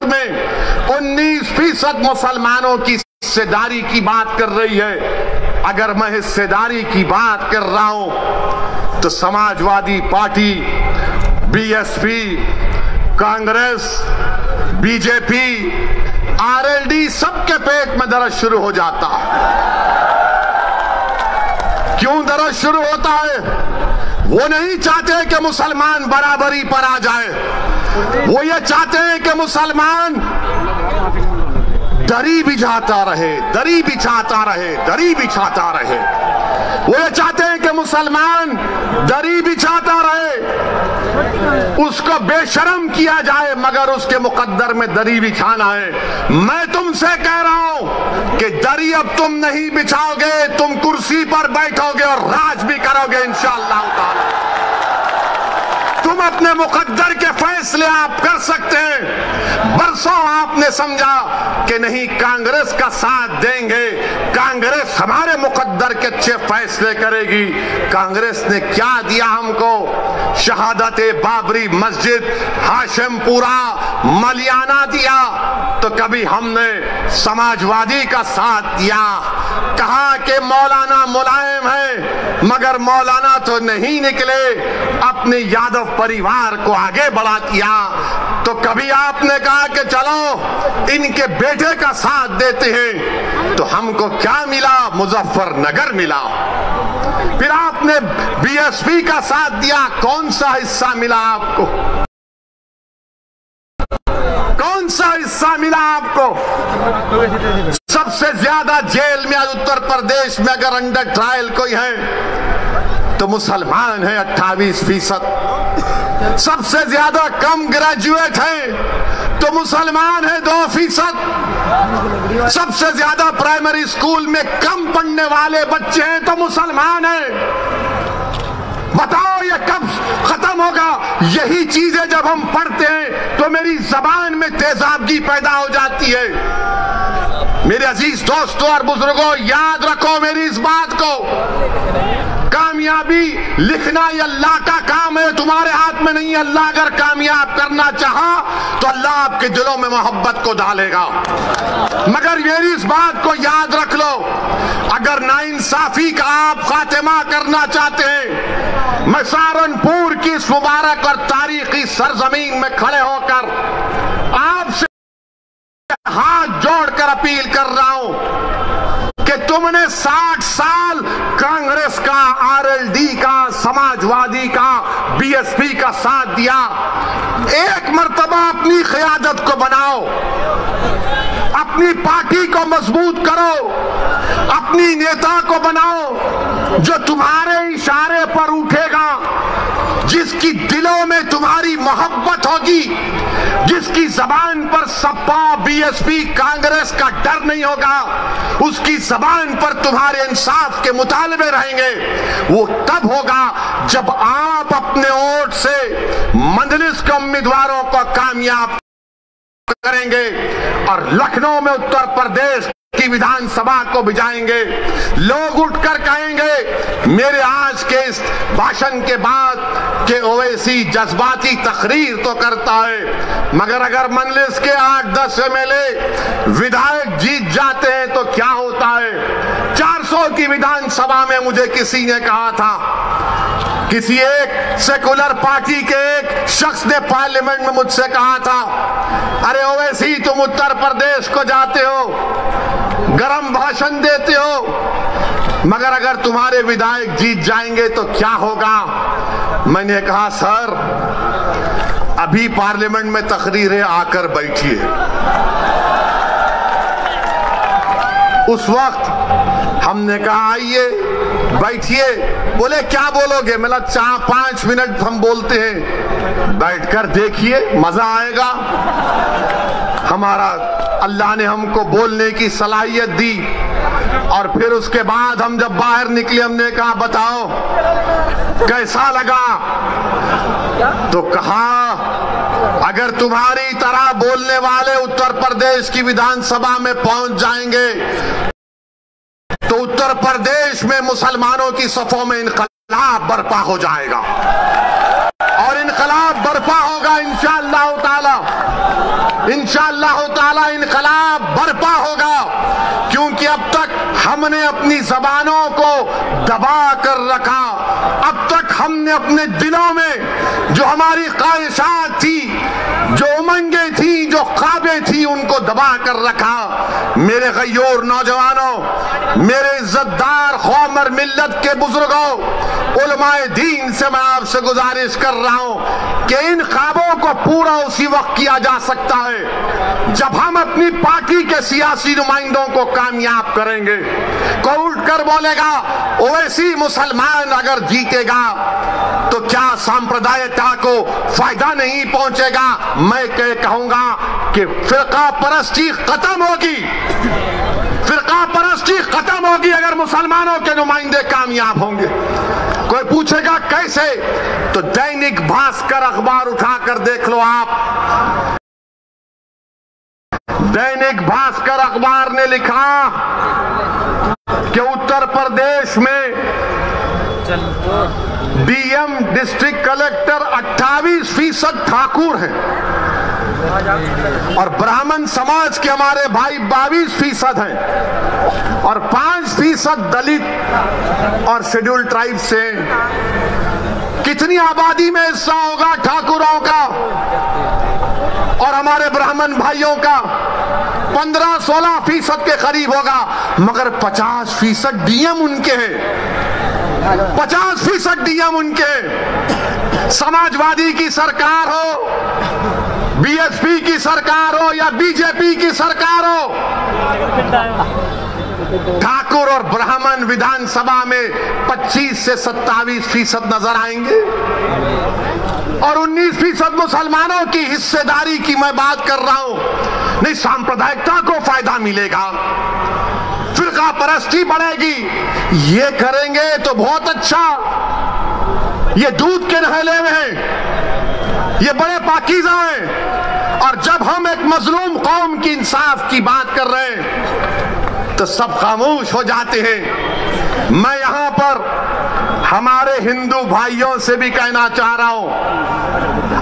में 19% मुसलमानों की हिस्सेदारी की बात कर रही है। अगर मैं हिस्सेदारी की बात कर रहा हूं तो Samajwadi party, BSP, Congress, BJP, RLD, सबके पेट में दर्द शुरू हो जाता है। क्यों दर्द शुरू होता है? वो नहीं चाहते कि मुसलमान बराबरी पर आ जाए, वो ये चाहते हैं कि मुसलमान दरी बिछाता रहे, दरी बिछाता रहे, दरी बिछाता रहे। वो ये चाहते हैं कि मुसलमान दरी बिछाता रहे, उसको बेशर्म किया जाए, मगर उसके मुकद्दर में दरी बिछाना है। मैं तुमसे कह रहा हूं कि दरी अब तुम नहीं बिछाओगे, तुम कुर्सी पर बैठोगे और राज भी करोगे इंशाअल्लाह ताला। तुम अपने मुकद्दर के फैसले आप कर सकते हैं। बरसों आपने समझा कि नहीं कांग्रेस का साथ देंगे, कांग्रेस हमारे मुकद्दर के अच्छे फैसले करेगी। कांग्रेस ने क्या दिया हमको? शहादत बाबरी मस्जिद, हाशिमपुरा, मलियाना दिया। तो कभी हमने समाजवादी का साथ दिया, कहा कि मौलाना मुलायम है, मगर मौलाना तो नहीं निकले, अपने यादव परिवार को आगे बढ़ा दिया। तो कभी आपने कहा कि चलो इनके बेटे का साथ देते हैं, तो हमको क्या मिला? मुजफ्फरनगर मिला। फिर आपने बीएसपी का साथ दिया, कौन सा हिस्सा मिला आपको? कौन सा हिस्सा मिला आपको? सबसे ज्यादा जेल में आज उत्तर प्रदेश में अगर अंडर ट्रायल कोई है तो मुसलमान है 28%। सबसे ज्यादा कम ग्रेजुएट है तो मुसलमान है 2%। सबसे ज्यादा प्राइमरी स्कूल में कम पढ़ने वाले बच्चे हैं तो मुसलमान है। बताओ ये कब खत्म होगा? यही चीजें जब हम पढ़ते हैं तो मेरी जबान में तेजाबगी पैदा हो जाती है। मेरे अजीज दोस्तों और बुजुर्गों, याद रखो मेरी इस बात को, कामयाबी लिखना ये अल्लाह का काम है, तुम्हारे हाथ में नहीं है। अल्लाह अगर कामयाब करना चाहा तो अल्लाह आपके दिलों में मोहब्बत को डालेगा। मगर मेरी इस बात को याद रख लो, अगर नाइंसाफी का आप खात्मा करना चाहते हैं, मैं सहारनपुर की इस मुबारक और तारीखी सरजमीन में खड़े होकर आपसे हाथ जोड़कर अपील कर रहा हूं कि तुमने 60 साल कांग्रेस का, आरएलडी का, समाजवादी का, बीएसपी का साथ दिया। एक मर्तबा अपनी क़यादत को बनाओ, अपनी पार्टी को मजबूत करो, अपनी नेता को बनाओ जो तुम्हारे इशारे पर उठेगा, जिसकी दिलों में तुम्हारी मोहब्बत होगी, जिसकी जबान पर सपा, बीएसपी, कांग्रेस का डर नहीं होगा, उसकी जबान पर तुम्हारे इंसाफ के मुतालबे रहेंगे। वो तब होगा जब आप अपने वोट से मजलिस के उम्मीदवारों को कामयाब करेंगे और लखनऊ में उत्तर प्रदेश की विधानसभा को भिजाएंगे। लोग उठकर कहेंगे मेरे आज के इस भाषण के बाद कि ओवैसी जज्बाती तकरीर तो करता है, मगर अगर मजलिस के 8-10 एमएलए विधायक जीत जाते हैं तो क्या होता है। 400 की विधानसभा में मुझे किसी ने कहा था, किसी एक सेकुलर पार्टी के एक शख्स ने पार्लियामेंट में मुझसे कहा था, अरे ओवैसी तुम उत्तर प्रदेश को जाते हो, गरम भाषण देते हो, मगर अगर तुम्हारे विधायक जीत जाएंगे तो क्या होगा। मैंने कहा सर अभी पार्लियामेंट में तकरीरें आकर बैठिए। उस वक्त हमने कहा आइए बैठिए। बोले क्या बोलोगे? मैं 4-5 मिनट हम बोलते हैं, बैठकर देखिए मजा आएगा। हमारा अल्लाह ने हमको बोलने की सलाहियत दी और फिर उसके बाद हम जब बाहर निकले हमने कहा बताओ कैसा लगा? तो कहा अगर तुम्हारी तरह बोलने वाले उत्तर प्रदेश की विधानसभा में पहुंच जाएंगे तो उत्तर प्रदेश में मुसलमानों की सफों में इनकलाब बर्पा हो जाएगा और इनकलाब बर्पा होगा इंशाअल्लाह ताला। इंशाअल्लाह ताला इनकलाब बर्पा होगा, क्योंकि अब तक हमने अपनी जबानों को दबा कर रखा। अब तक हमने अपने दिलों में जो हमारी ख्वाहिशात थी, जो उमंगें थी, जो ख्वाबें थी, उनको दबा कर रखा। मेरे गयूर नौजवानों, मेरे इज्जतदार कौम और मिल्लत के बुजुर्गों, उलमाए दीन से मैं आपसे गुजारिश कर रहा हूं कि इन ख्वाबों को पूरा उसी वक्त किया जा सकता है जब हम अपनी पार्टी के सियासी नुमाइंदों को कामयाब करेंगे। कोई उठकर बोलेगा ओवैसी मुसलमान अगर जीतेगा तो क्या सांप्रदायिकता को फायदा नहीं पहुंचेगा? मैं कहूंगा कि फिरका परस्ती खत्म होगी, फिरका परस्ती खत्म होगी अगर मुसलमानों के नुमाइंदे कामयाब होंगे। कोई पूछेगा कैसे? तो दैनिक भास्कर अखबार उठाकर देख लो आप। दैनिक भास्कर अखबार ने लिखा कि उत्तर प्रदेश में डीएम डिस्ट्रिक्ट कलेक्टर 28% ठाकुर हैं और ब्राह्मण समाज के हमारे भाई 22% हैं और 5% दलित और शेड्यूल्ड ट्राइब से। कितनी आबादी में हिस्सा होगा ठाकुरों का और हमारे ब्राह्मण भाइयों का? 15-16% के करीब होगा, मगर 50% डीएम उनके हैं, 50% डीएम उनके हैं। समाजवादी की सरकार हो, बीएसपी की सरकार हो या बीजेपी की सरकार हो, ठाकुर और ब्राह्मण विधानसभा में 25 से 27% नजर आएंगे और 19% मुसलमानों की हिस्सेदारी की मैं बात कर रहा हूं। नहीं, सांप्रदायिकता को फायदा मिलेगा, फिरका परस्ती बढ़ेगी। ये करेंगे तो बहुत अच्छा, ये दूध के नहले में हैं, ये बड़े पाकीज़ा हैं। और जब हम एक मजलूम कौम की इंसाफ की बात कर रहे हैं तो सब खामोश हो जाते हैं। मैं यहां पर हमारे हिंदू भाइयों से भी कहना चाह रहा हूं,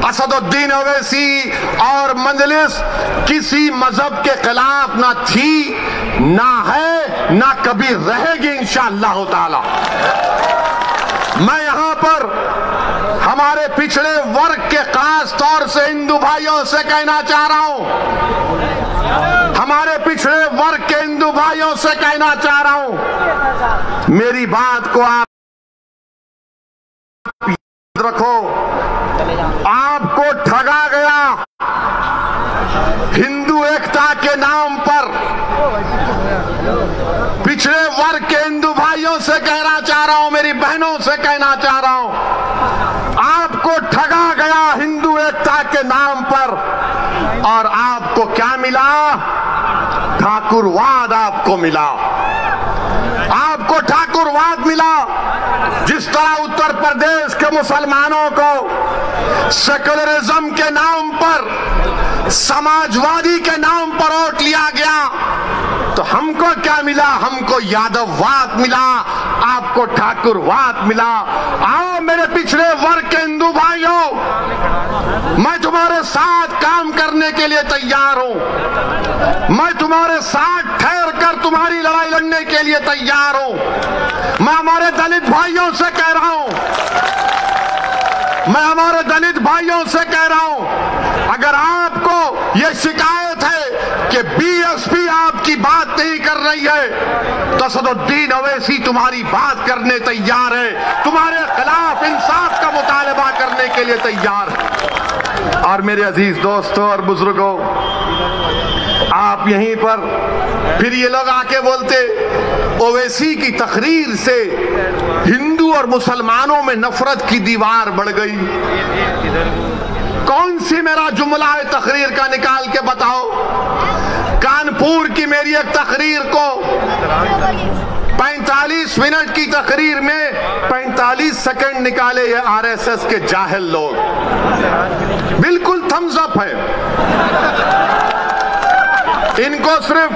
असदुद्दीन ओवैसी और मजलिस किसी मजहब के खिलाफ ना थी, ना है, ना कभी रहेगी इंशाअल्लाह ताला। मैं यहां पर हमारे पिछड़े वर्ग के खास तौर से हिंदू भाइयों से कहना चाह रहा हूं, हमारे पिछड़े वर्ग के हिंदू भाइयों से कहना चाह रहा हूं, मेरी बात को आप याद रखो। आपको ठगा गया हिंदू एकता के नाम पर। पिछड़े वर्ग के हिंदू भाइयों से कहना चाह रहा हूं, मेरी बहनों से कहना चाह रहा हूं, आपको ठगा गया हिंदू एकता के नाम पर और आपको क्या मिला? ठाकुरवाद आपको मिला, आपको ठाकुरवाद मिला। जिस तरह उत्तर प्रदेश के मुसलमानों को सेकुलरिज्म के नाम पर, समाजवादी के नाम पर वोट लिया गया, तो हमको क्या मिला? हमको यादववाद मिला, आपको ठाकुरवाद मिला। आओ मेरे पिछड़े वर्ग के हिंदू भाइयों, मैं तुम्हारे साथ काम करने के लिए तैयार हूं, मैं तुम्हारे साथ ठहर कर तुम्हारी लड़ाई लड़ने के लिए तैयार हूं। मैं हमारे दलित भाइयों से कह रहा हूं, मैं हमारे दलित भाइयों से कह रहा हूं, अगर आपको यह शिकायत है कि बीएसपी आपकी बात नहीं कर रही है, तो असदुद्दीन ओवैसी तुम्हारी बात करने तैयार है, तुम्हारे खिलाफ इंसाफ का मुतालबा करने के लिए तैयार है। और मेरे अजीज दोस्तों और बुजुर्गों, आप यहीं पर फिर ये लोग आके बोलते ओवैसी की तकरीर से हिंदू और मुसलमानों में नफरत की दीवार बढ़ गई। कौन सी मेरा जुमला है तकरीर का, निकाल के बताओ। कानपुर की मेरी एक तकरीर को 45 मिनट की तकरीर में 45 सेकंड निकाले ये आरएसएस के जाहिल लोग, बिल्कुल थम्स अप है। इनको सिर्फ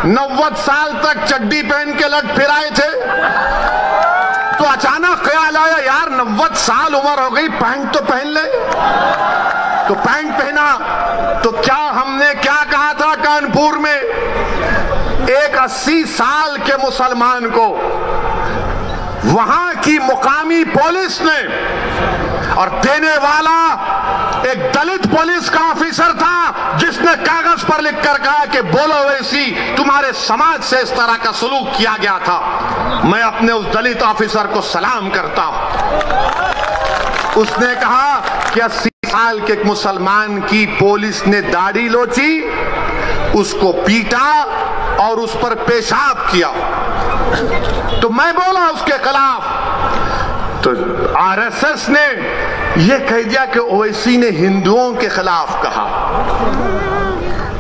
90 साल तक चड्डी पहन के लग फिराए थे, तो अचानक ख्याल आया यार 90 साल उम्र हो गई, पैंट तो पहन ले, तो पैंट पहना। तो क्या हमने क्या कहा था कानपुर में? एक 80 साल के मुसलमान को वहां की मुकामी पुलिस ने, और देने वाला एक दलित पुलिस का ऑफिसर था, जिसने कागज पर लिखकर कहा कि बोलो वैसी तुम्हारे समाज से इस तरह का सलूक किया गया था। मैं अपने उस दलित ऑफिसर को सलाम करता हूं। उसने कहा कि 80 साल के मुसलमान की पुलिस ने दाढ़ी लोची, उसको पीटा और उस पर पेशाब किया, तो मैं बोला उसके खिलाफ। तो आरएसएस ने यह कह दिया कि ओवैसी ने हिंदुओं के खिलाफ कहा,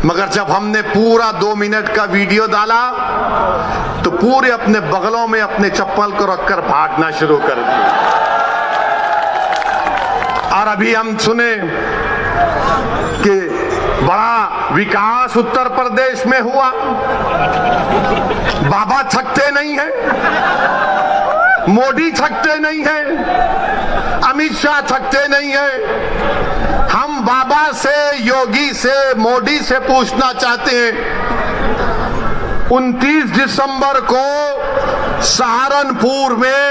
मगर जब हमने पूरा 2 मिनट का वीडियो डाला तो पूरे अपने बगलों में अपने चप्पल को रखकर भागना शुरू कर दिया। और अभी हम सुने कि बड़ा विकास उत्तर प्रदेश में हुआ, बाबा थकते नहीं हैं, मोदी थकते नहीं हैं, अमित शाह थकते नहीं हैं। हम बाबा से, योगी से, मोदी से पूछना चाहते हैं, 29 दिसंबर को सहारनपुर में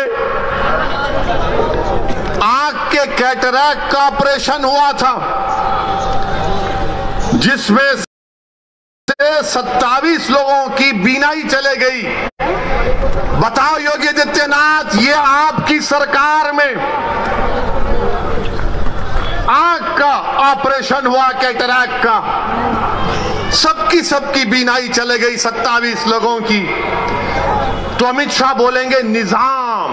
आंख के कैटरैक्ट का ऑपरेशन हुआ था, जिसमें से 27 लोगों की बीनाई चले गई। बताओ योगी आदित्यनाथ, ये आपकी सरकार में आंख का ऑपरेशन हुआ कैटरैक्ट का, सबकी बीनाई चले गई 27 लोगों की। तो अमित शाह बोलेंगे निजाम,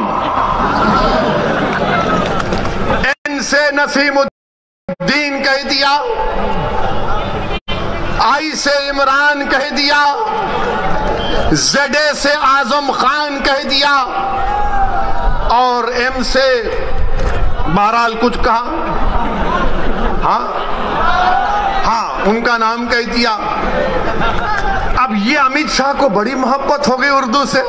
एन से नसीमुद्दीन कह दिया, आई से इमरान कह दिया, जेडे से आजम खान कह दिया, और एम से बहरहाल कुछ कहा, हाँ उनका नाम कह दिया। अब ये अमित शाह को बड़ी मोहब्बत हो गई उर्दू से,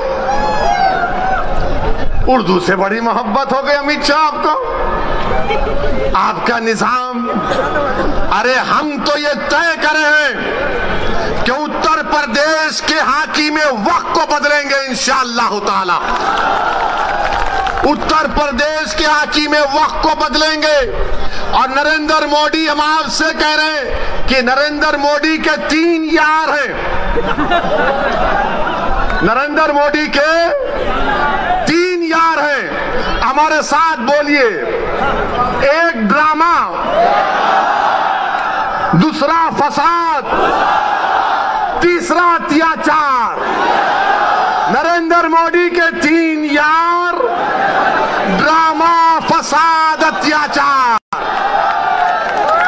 उर्दू से बड़ी मोहब्बत हो गई अमित शाह आपको, आपका निजाम। अरे हम तो ये तय करे हैं कि उत्तर प्रदेश के हाकिम वक्त को बदलेंगे इंशाअल्लाह ताला। उत्तर प्रदेश के हाकिम वक्त को बदलेंगे। और नरेंद्र मोदी, हम आपसे कह रहे हैं कि नरेंद्र मोदी के 3 यार हैं। नरेंद्र मोदी के 3 यार हैं। हमारे साथ बोलिए, एक ड्रामा, दूसरा फसाद, तीसरा अत्याचार। नरेंद्र मोदी के 3 यार, ड्रामा, फसाद, अत्याचार।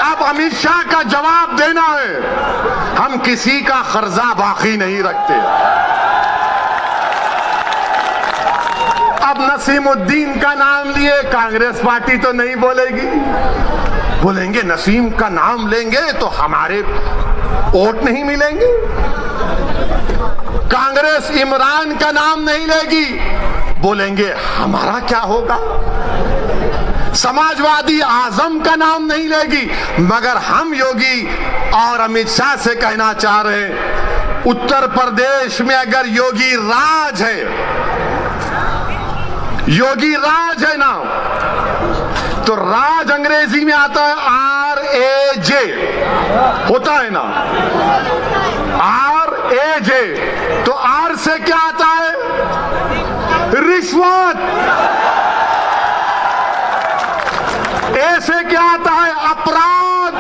अब अमित शाह का जवाब देना है। हम किसी का कर्जा बाकी नहीं रखते। अब नसीमुद्दीन का नाम लिए कांग्रेस पार्टी तो नहीं बोलेगी। बोलेंगे नसीम का नाम लेंगे तो हमारे वोट नहीं मिलेंगे। कांग्रेस इमरान का नाम नहीं लेगी, बोलेंगे हमारा क्या होगा। समाजवादी आजम का नाम नहीं लेगी। मगर हम योगी और अमित शाह से कहना चाह रहे हैं, उत्तर प्रदेश में अगर योगी राज है, योगी राज है ना, तो राज अंग्रेजी में आता है RAJ, होता है ना, RAJ। तो R से क्या आता है? रिश्वत। A से क्या आता है? अपराध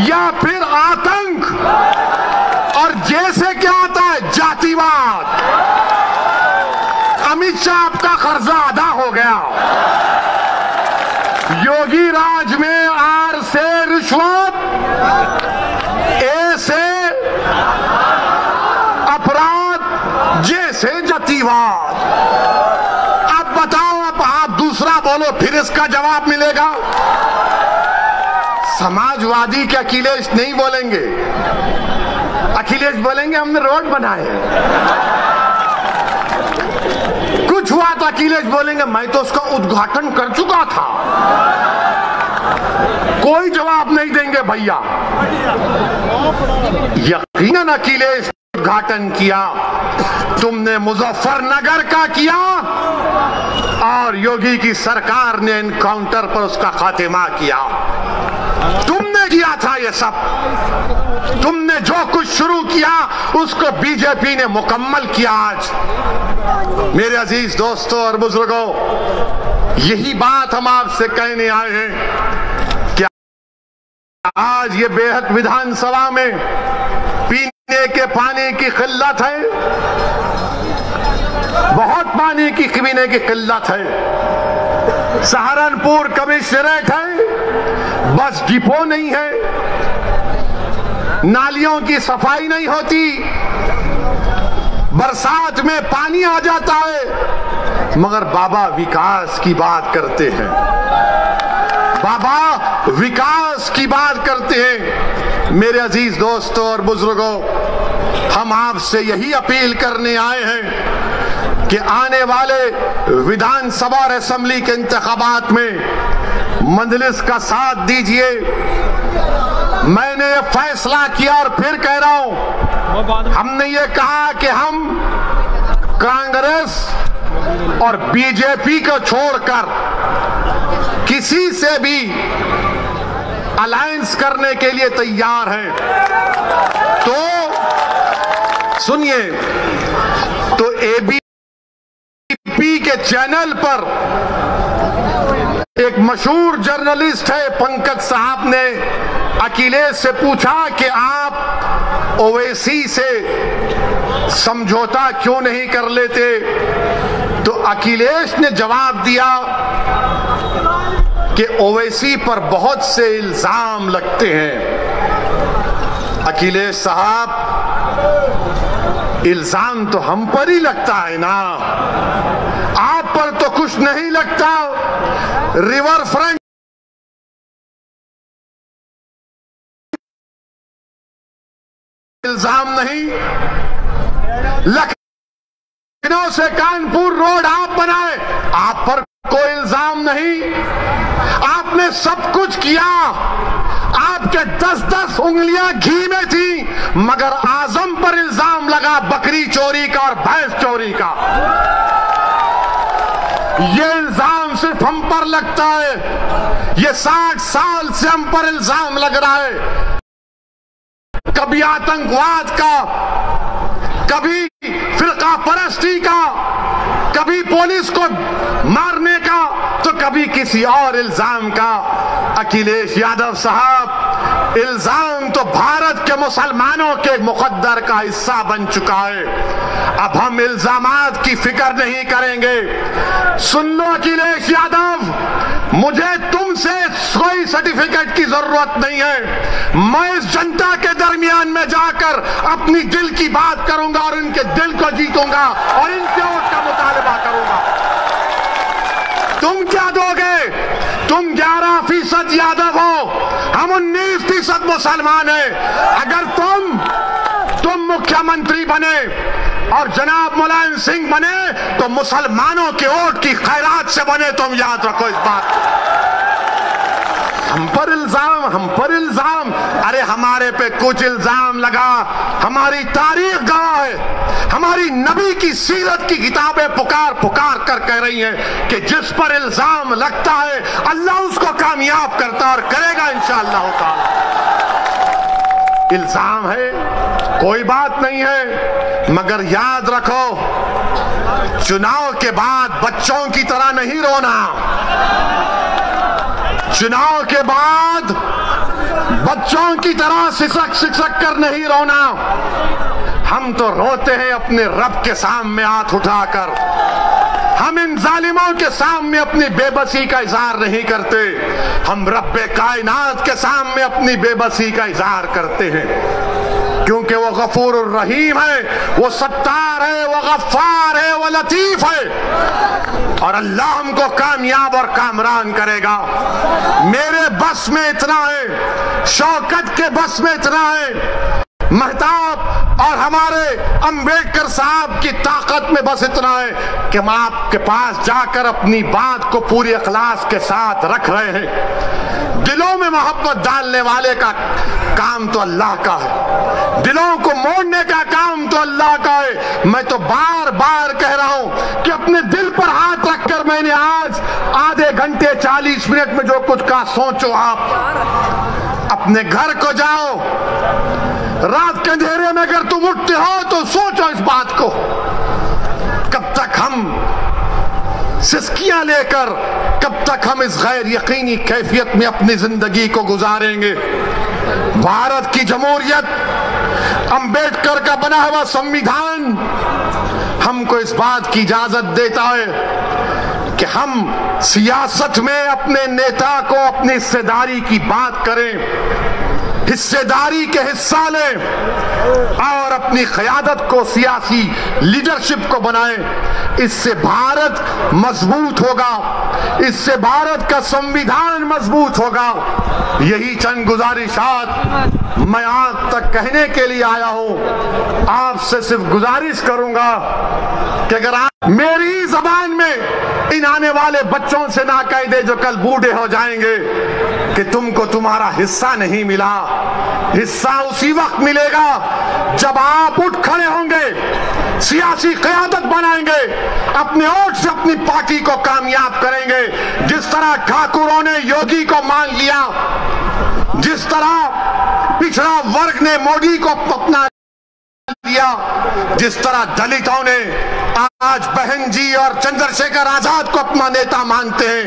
या फिर आतंक। और J से क्या आता है? जातिवाद। अमित शाह आपका कर्जा अदा हो गया। योगी राज में R से रिश्वत, A से अपराध, J से जातिवाद। अब बताओ, अब आप दूसरा बोलो, फिर इसका जवाब मिलेगा। समाजवादी के अखिलेश नहीं बोलेंगे। अखिलेश बोलेंगे हमने रोड बनाए। कुछ हुआ तो अखिलेश बोलेंगे मैं तो उसका उद्घाटन कर चुका था। कोई जवाब नहीं देंगे भैया। यकीनन अखिलेश उद्घाटन किया, तुमने मुजफ्फरनगर का किया और योगी की सरकार ने एनकाउंटर पर उसका खात्मा किया। तुमने किया था ये सब। तुमने जो कुछ शुरू किया उसको बीजेपी ने मुकम्मल किया। आज मेरे अजीज दोस्तों और बुजुर्गों, यही बात हम आपसे कहने आए हैं कि आज ये बेहद विधानसभा में पीने के पानी की किल्लत है, बहुत पानी की पीने की किल्लत है। सहारनपुर कमिश्नरेट है, बस डिपो नहीं है, नालियों की सफाई नहीं होती, बरसात में पानी आ जाता है। मगर बाबा विकास की बात करते हैं, बाबा विकास की बात करते हैं। मेरे अजीज दोस्तों और बुजुर्गों, हम आपसे यही अपील करने आए हैं कि आने वाले विधानसभा और असेंबली के इंतखाबात में मजलिस का साथ दीजिए। मैंने ये फैसला किया और फिर कह रहा हूं, हमने ये कहा कि हम कांग्रेस और बीजेपी को छोड़कर किसी से भी अलायंस करने के लिए तैयार हैं। तो सुनिए, तो एबीपी के चैनल पर एक मशहूर जर्नलिस्ट है पंकज साहब ने अखिलेश से पूछा कि आप ओवैसी से समझौता क्यों नहीं कर लेते। तो अखिलेश ने जवाब दिया कि ओवैसी पर बहुत से इल्जाम लगते हैं। अखिलेश साहब, इल्जाम तो हम पर ही लगता है ना, आप पर तो कुछ नहीं लगता। रिवर फ्रंट इल्जाम नहीं, लखनऊ से कानपुर रोड आप बनाए, आप पर कोई इल्जाम नहीं। आपने सब कुछ किया, आपके 10-10 उंगलियां घी में थी, मगर आजम पर इल्जाम लगा बकरी चोरी का और भैंस चोरी का। ये इल्जाम सिर्फ हम पर लगता है। ये 60 साल से हम पर इल्जाम लग रहा है, कभी आतंकवाद का, कभी फिरका परस्ती का, कभी पुलिस को मारने का, तो कभी किसी और इल्जाम का। अखिलेश यादव साहब, इल्जाम तो भारत के मुसलमानों के मुकद्दर का हिस्सा बन चुका है। अब हम इल्जामात की फिक्र नहीं करेंगे। सुन लो अखिलेश यादव, मुझे तुमसे कोई सर्टिफिकेट की जरूरत नहीं है। मैं इस जनता के दरमियान में जाकर अपनी दिल की बात करूंगा और इनके दिल को जीतूंगा और इनके वोट का मुतालबा करूंगा। तुम क्या दोगे? तुम 11% यादव हो, हम 19% मुसलमान हैं। अगर तुम मुख्यमंत्री बने और जनाब मुलायम सिंह बने तो मुसलमानों के वोट की खैरात से बने। तुम याद रखो इस बात को। हम पर इल्जाम, अरे हमारे पे कुछ इल्जाम लगा, हमारी तारीख गवाह है, हमारी नबी की सीरत की किताबें पुकार पुकार कर कह रही हैं कि जिस पर इल्जाम लगता है अल्लाह उसको कामयाब करता और करेगा इंशाअल्लाह ताला। इल्जाम है, कोई बात नहीं है, मगर याद रखो, चुनाव के बाद बच्चों की तरह नहीं रोना। चुनाव के बाद बच्चों की तरह सिसक सिसक कर नहीं रोना। हम तो रोते हैं अपने रब के सामने हाथ उठाकर। हम इन जालिमों के सामने अपनी बेबसी का इजहार नहीं करते, हम रब्बे कायनात के सामने अपनी बेबसी का इजहार करते हैं, क्योंकि वो गफूर रहीम है, वो सत्तार है, वो गफ्फार है, वो लतीफ है और अल्लाह हमको कामयाब और कामरान करेगा। मेरे बस में इतना है, शौकत के बस में इतना है, महताब और हमारे अंबेडकर साहब की ताकत में बस इतना है कि हम आपके पास जाकर अपनी बात को पूरी इखलास के साथ रख रहे हैं। दिलों में मोहब्बत डालने वाले का काम तो अल्लाह का है, दिलों को मोड़ने का काम तो अल्लाह का है। मैं तो बार बार कह रहा हूं कि अपने दिल पर हाथ रखकर मैंने आज आधे घंटे 40 मिनट में जो कुछ कहा, सोचो आप अपने घर को जाओ, रात के अंधेरे में अगर तुम उठते हो तो सोचो इस बात को, कब तक हम सिस्कियां लेकर, कब तक हम इस गैर यकीनी कैफियत में अपनी जिंदगी को गुजारेंगे। भारत की जमहूरियत, अंबेडकर का बना हुआ संविधान हमको इस बात की इजाजत देता है कि हम सियासत में अपने नेता को अपनी हिस्सेदारी की बात करें, हिस्सेदारी के हिस्सा लें और अपनी क़यादत को, सियासी लीडरशिप को बनाएं। इससे भारत मजबूत होगा, इससे भारत का संविधान मजबूत होगा। यही चंद गुजारिशात मैं आज तक कहने के लिए आया हूं। आपसे सिर्फ गुजारिश करूंगा कि अगर आप मेरी जबान में इन आने वाले बच्चों से ना कह दे जो कल बूढ़े हो जाएंगे कि तुमको तुम्हारा हिस्सा नहीं मिला। हिस्सा उसी वक्त मिलेगा जब आप उठ खड़े होंगे, सियासी क़यादत बनाएंगे, अपने वोट से अपनी पार्टी को कामयाब करेंगे। जिस तरह ठाकुरों ने योगी को मान लिया, जिस तरह पिछड़ा वर्ग ने मोदी को अपना लिया, जिस तरह दलितों ने आज बहन जी और चंद्रशेखर आजाद को अपना नेता मानते हैं।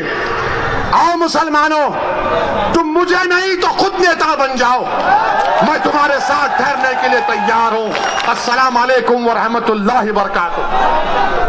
आओ मुसलमानों, तुम मुझे नहीं तो खुद नेता बन जाओ, मैं तुम्हारे साथ ठहरने के लिए तैयार हूं। अस्सलाम वालेकुम व रहमतुल्लाहि व बरकातुहू।